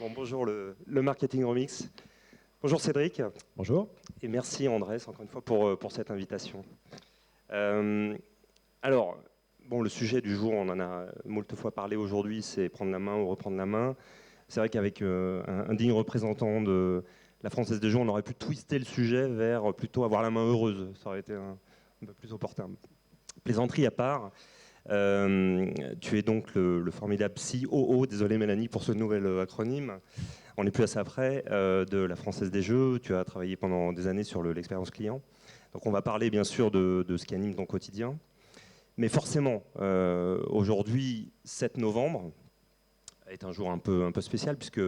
Bon, bonjour le Marketing Remix. Bonjour Cédric. Bonjour. Et merci Andrés, encore une fois, pour cette invitation. Alors, bon, le sujet du jour, on en a moult fois parlé aujourd'hui, c'est prendre la main ou reprendre la main. C'est vrai qu'avec un digne représentant de la Française des Jeux, on aurait pu twister le sujet vers plutôt avoir la main heureuse. Ça aurait été un peu plus opportun. Plaisanterie à part. Tu es donc le formidable COO, désolé Mélanie pour ce nouvel acronyme, on n'est plus à ça près, de la Française des Jeux. Tu as travaillé pendant des années sur l'expérience client. Donc on va parler bien sûr de ce qui anime ton quotidien. Mais forcément, aujourd'hui, 7 novembre, est un jour un peu spécial puisque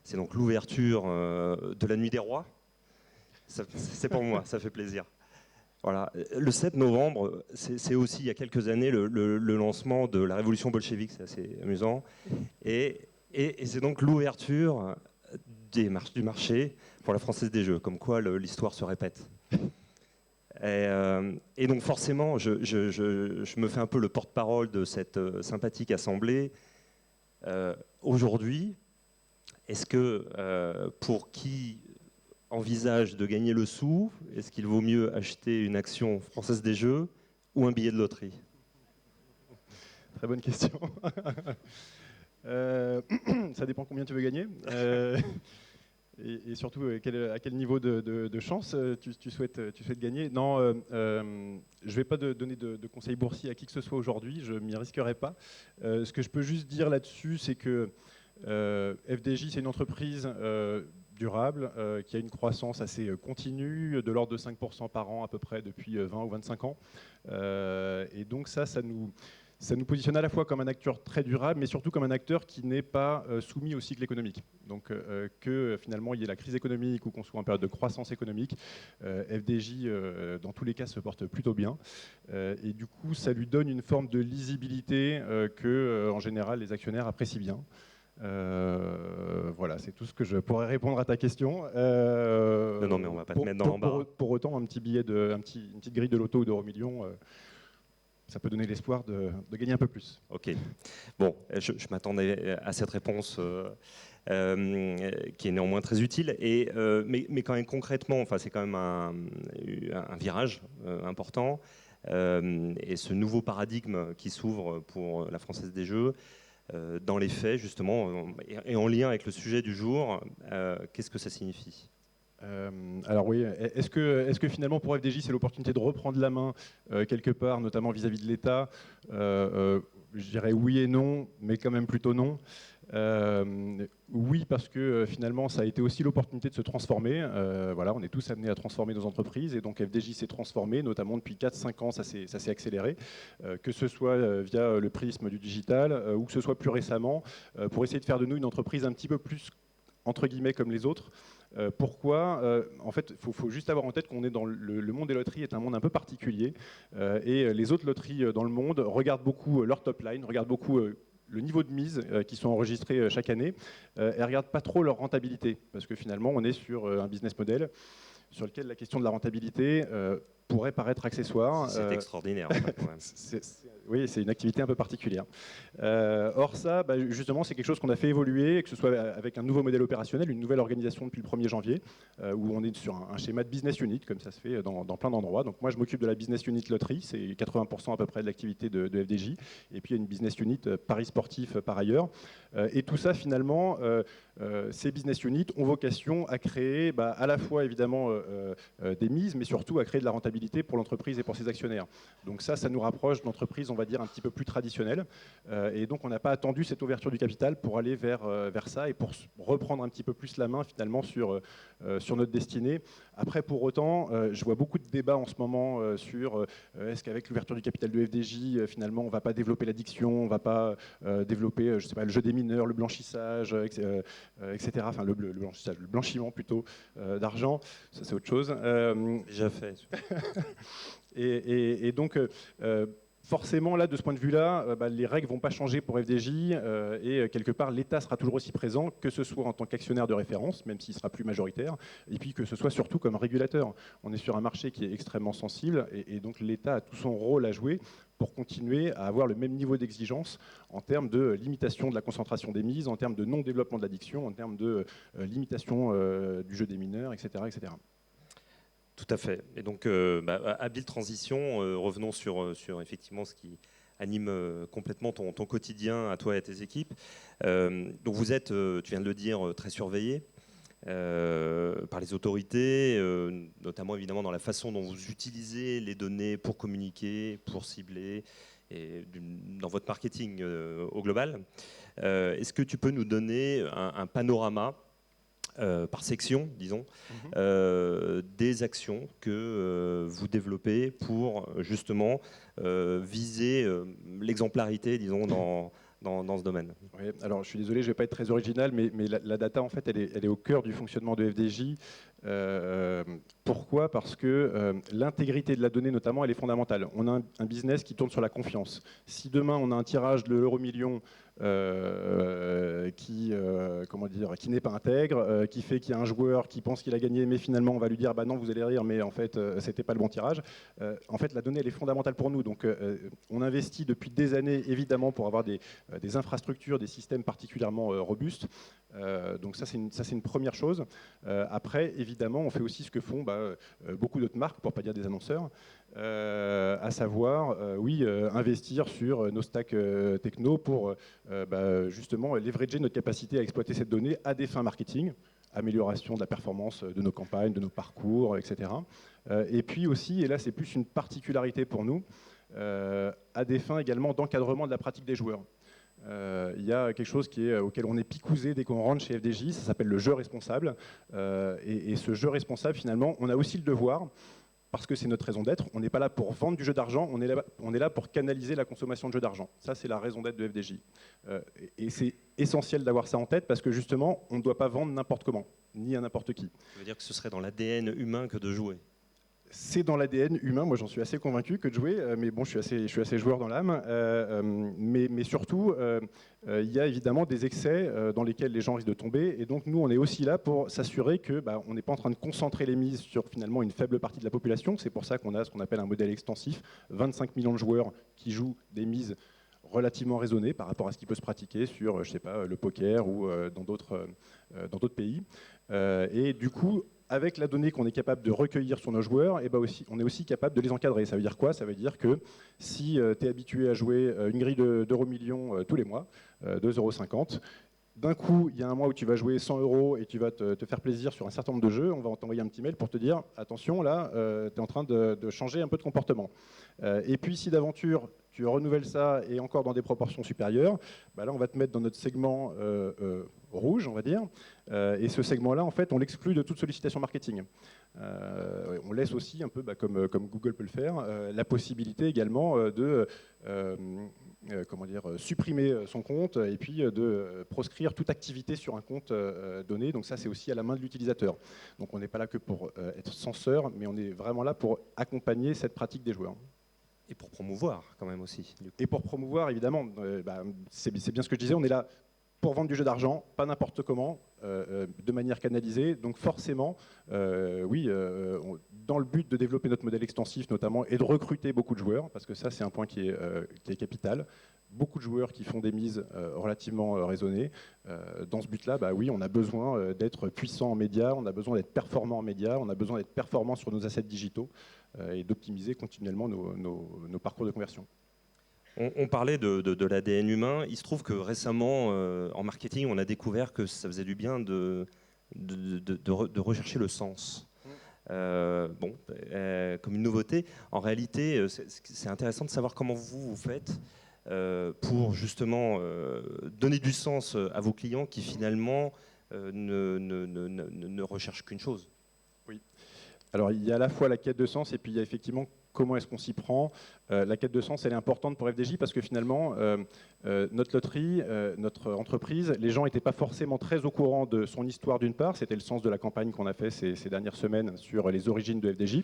c'est donc l'ouverture de la Nuit des Rois. C'est pour moi, ça fait plaisir. Voilà. Le 7 novembre, c'est aussi, il y a quelques années, le lancement de la révolution bolchevique, c'est assez amusant. Et c'est donc l'ouverture du marché pour la Française des Jeux, comme quoi l'histoire se répète. Et donc forcément, je me fais un peu le porte-parole de cette sympathique assemblée. Aujourd'hui, est-ce que pour qui envisage de gagner le sou, est-ce qu'il vaut mieux acheter une action Française des Jeux ou un billet de loterie? Très bonne question. Ça dépend combien tu veux gagner. Et surtout, à quel niveau de chance tu souhaites gagner. Non, je ne vais pas donner de conseils boursiers à qui que ce soit aujourd'hui, je ne m'y risquerai pas. Ce que je peux juste dire là-dessus, c'est que FDJ, c'est une entreprise durable, qui a une croissance assez continue, de l'ordre de 5% par an à peu près depuis 20 ou 25 ans. Et donc ça nous positionne à la fois comme un acteur très durable, mais surtout comme un acteur qui n'est pas soumis au cycle économique. Donc que finalement il y ait la crise économique ou qu'on soit en période de croissance économique, FDJ dans tous les cas se porte plutôt bien. Et du coup ça lui donne une forme de lisibilité que en général les actionnaires apprécient bien. Voilà, c'est tout ce que je pourrais répondre à ta question. Non, mais on va pas te mettre dans l'embarras. Pour autant, une petite grille de loto ou d'euro million, ça peut donner l'espoir de gagner un peu plus. Ok. Bon, je m'attendais à cette réponse qui est néanmoins très utile. Mais quand même concrètement, enfin, c'est quand même un virage important. Et ce nouveau paradigme qui s'ouvre pour la Française des Jeux, dans les faits, justement, et en lien avec le sujet du jour, qu'est-ce que ça signifie ? Alors oui, est-ce que finalement pour FDJ c'est l'opportunité de reprendre la main quelque part, notamment vis-à-vis de l'État? Je dirais oui et non, mais quand même plutôt non. Oui, parce que finalement ça a été aussi l'opportunité de se transformer. Voilà, on est tous amenés à transformer nos entreprises et donc FDJ s'est transformé, notamment depuis 4-5 ans ça s'est accéléré, que ce soit via le prisme du digital ou que ce soit plus récemment pour essayer de faire de nous une entreprise un petit peu plus entre guillemets comme les autres. Pourquoi En fait, il faut juste avoir en tête qu'on est dans le monde des loteries est un monde un peu particulier et les autres loteries dans le monde regardent beaucoup leur top line, regardent beaucoup le niveau de mise qui sont enregistrés chaque année et ne regardent pas trop leur rentabilité parce que finalement on est sur un business model sur lequel la question de la rentabilité pourrait paraître accessoire. C'est extraordinaire. En fait, oui, c'est une activité un peu particulière. Or ça, justement, c'est quelque chose qu'on a fait évoluer, que ce soit avec un nouveau modèle opérationnel, une nouvelle organisation depuis le 1er janvier, où on est sur un schéma de business unit, comme ça se fait dans plein d'endroits. Donc moi, je m'occupe de la business unit loterie, c'est 80% à peu près de l'activité de FDJ, et puis il y a une business unit paris sportif par ailleurs. Et tout ça, finalement, ces business units ont vocation à créer à la fois, évidemment, des mises, mais surtout à créer de la rentabilité pour l'entreprise et pour ses actionnaires. Donc ça nous rapproche d'entreprises, on va dire, un petit peu plus traditionnelles. Et donc on n'a pas attendu cette ouverture du capital pour aller vers ça et pour reprendre un petit peu plus la main finalement sur notre destinée. Après, pour autant, je vois beaucoup de débats en ce moment sur est-ce qu'avec l'ouverture du capital de FDJ, finalement, on ne va pas développer l'addiction, on ne va pas développer, je sais pas, le jeu des mineurs, le blanchissage, etc. Enfin, le blanchissage, le blanchiment plutôt d'argent. Ça, c'est autre chose. déjà fait. Et donc, Forcément, là, de ce point de vue-là, les règles ne vont pas changer pour FDJ et quelque part, l'État sera toujours aussi présent, que ce soit en tant qu'actionnaire de référence, même s'il sera plus majoritaire, et puis que ce soit surtout comme régulateur. On est sur un marché qui est extrêmement sensible et donc l'État a tout son rôle à jouer pour continuer à avoir le même niveau d'exigence en termes de limitation de la concentration des mises, en termes de non-développement de l'addiction, en termes de limitation du jeu des mineurs, etc., etc. Tout à fait. Et donc, habile transition, revenons sur effectivement ce qui anime complètement ton quotidien à toi et à tes équipes. Donc vous êtes, tu viens de le dire, très surveillé par les autorités, notamment évidemment dans la façon dont vous utilisez les données pour communiquer, pour cibler, et dans votre marketing au global. Est-ce que tu peux nous donner un panorama par section, disons, des actions que vous développez pour justement viser l'exemplarité, disons, dans ce domaine? Oui, alors je suis désolé, je ne vais pas être très original, mais la data, en fait, elle est au cœur du fonctionnement de FDJ. Pourquoi? Parce que l'intégrité de la donnée, notamment, elle est fondamentale. On a un business qui tourne sur la confiance. Si demain, on a un tirage de l'euro-million qui n'est pas intègre, qui fait qu'il y a un joueur qui pense qu'il a gagné, mais finalement, on va lui dire, bah non, vous allez rire, mais en fait, c'était pas le bon tirage. En fait, la donnée, elle est fondamentale pour nous. Donc, on investit depuis des années, évidemment, pour avoir des infrastructures, des systèmes particulièrement robustes. Donc ça, c'est une première chose. Après, évidemment, on fait aussi ce que font beaucoup d'autres marques, pour ne pas dire des annonceurs, à savoir, investir sur nos stacks techno pour justement leverager notre capacité à exploiter cette donnée à des fins marketing, amélioration de la performance de nos campagnes, de nos parcours, etc. Et puis aussi, et là c'est plus une particularité pour nous, à des fins également d'encadrement de la pratique des joueurs. Il y a quelque chose auquel on est picousé dès qu'on rentre chez FDJ, ça s'appelle le jeu responsable. Et ce jeu responsable, finalement, on a aussi le devoir, parce que c'est notre raison d'être, on n'est pas là pour vendre du jeu d'argent, on est là pour canaliser la consommation de jeux d'argent. Ça, c'est la raison d'être de FDJ. Et c'est essentiel d'avoir ça en tête, parce que justement, on ne doit pas vendre n'importe comment, ni à n'importe qui. Ça veut dire que ce serait dans l'ADN humain que de jouer? C'est dans l'ADN humain, moi j'en suis assez convaincu que de jouer, mais bon, je suis assez joueur dans l'âme. Mais surtout, il y a évidemment des excès dans lesquels les gens risquent de tomber. Et donc nous, on est aussi là pour s'assurer qu'on n'est pas en train de concentrer les mises sur finalement une faible partie de la population. C'est pour ça qu'on a ce qu'on appelle un modèle extensif, 25 millions de joueurs qui jouent des mises relativement raisonnées par rapport à ce qui peut se pratiquer sur, je sais pas, le poker ou dans d'autres pays. Et du coup, avec la donnée qu'on est capable de recueillir sur nos joueurs, on est aussi capable de les encadrer. Ça veut dire quoi? Ça veut dire que si tu es habitué à jouer une grille d'euros millions tous les mois, 2,50 €, d'un coup, il y a un mois où tu vas jouer 100 € et tu vas te faire plaisir sur un certain nombre de jeux, on va t'envoyer un petit mail pour te dire « Attention, là, tu es en train de changer un peu de comportement. » Et puis, si d'aventure, tu renouvelles ça et encore dans des proportions supérieures, là, on va te mettre dans notre segment rouge, on va dire. Et ce segment-là, en fait, on l'exclut de toute sollicitation marketing. On laisse aussi, un peu comme Google peut le faire, la possibilité également de supprimer son compte et puis de proscrire toute activité sur un compte donné. Donc ça, c'est aussi à la main de l'utilisateur. Donc on n'est pas là que pour être censeur, mais on est vraiment là pour accompagner cette pratique des joueurs. Et pour promouvoir quand même aussi. Et pour promouvoir, évidemment, c'est bien ce que je disais, on est là pour vendre du jeu d'argent, pas n'importe comment, de manière canalisée. Donc forcément, dans le but de développer notre modèle extensif notamment et de recruter beaucoup de joueurs, parce que ça c'est un point qui est capital, beaucoup de joueurs qui font des mises relativement raisonnées. Dans ce but-là, on a besoin d'être puissant en médias, on a besoin d'être performant en médias, on a besoin d'être performant sur nos assets digitaux et d'optimiser continuellement nos parcours de conversion. On parlait de l'ADN humain. Il se trouve que récemment, en marketing, on a découvert que ça faisait du bien de rechercher le sens. Comme une nouveauté. En réalité, c'est intéressant de savoir comment vous faites pour justement donner du sens à vos clients qui finalement ne recherchent qu'une chose. Oui. Alors il y a à la fois la quête de sens et puis il y a effectivement comment est-ce qu'on s'y prend. La quête de sens, elle est importante pour FDJ parce que finalement, notre loterie, notre entreprise, les gens n'étaient pas forcément très au courant de son histoire d'une part. C'était le sens de la campagne qu'on a fait ces dernières semaines sur les origines de FDJ.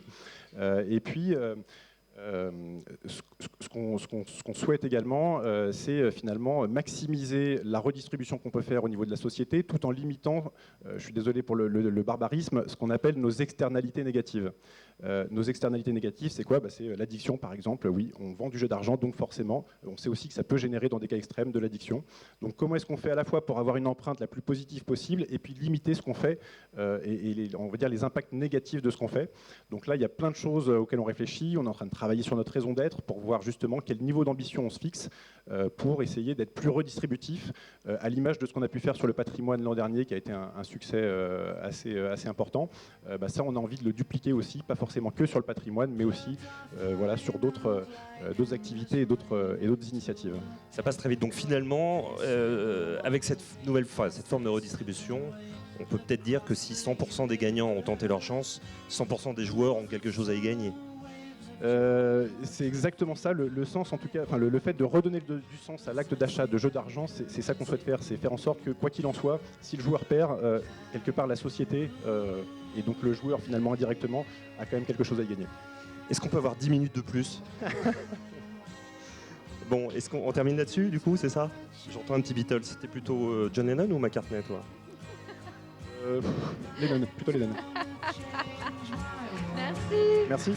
Et puis, Ce qu'on souhaite également, c'est finalement maximiser la redistribution qu'on peut faire au niveau de la société, tout en limitant, je suis désolé pour le barbarisme, ce qu'on appelle nos externalités négatives. Nos externalités négatives, c'est quoi? C'est l'addiction, par exemple. Oui, on vend du jeu d'argent, donc forcément, on sait aussi que ça peut générer, dans des cas extrêmes, de l'addiction. Donc comment est-ce qu'on fait à la fois pour avoir une empreinte la plus positive possible et puis limiter ce qu'on fait on va dire les impacts négatifs de ce qu'on fait. Donc là, il y a plein de choses auxquelles on réfléchit. On est en train de travailler sur notre raison d'être pour voir justement quel niveau d'ambition on se fixe pour essayer d'être plus redistributif, à l'image de ce qu'on a pu faire sur le patrimoine l'an dernier, qui a été un succès assez important. Ça, on a envie de le dupliquer aussi, pas forcément que sur le patrimoine, mais aussi voilà, sur d'autres activités et d'autres initiatives. Ça passe très vite. Donc finalement, avec cette forme de redistribution, on peut peut-être dire que si 100% des gagnants ont tenté leur chance, 100% des joueurs ont quelque chose à y gagner. C'est exactement ça, le sens en tout cas, le fait de redonner du sens à l'acte d'achat de jeux d'argent, c'est ça qu'on souhaite faire, c'est faire en sorte que quoi qu'il en soit, si le joueur perd, quelque part la société et donc le joueur finalement indirectement a quand même quelque chose à y gagner. Est-ce qu'on peut avoir 10 minutes de plus? Bon, est-ce qu'on termine là-dessus du coup, c'est ça? J'entends un petit Beatles, c'était plutôt John Lennon ou McCartney toi? Lennon, plutôt Lennon. Merci. Merci.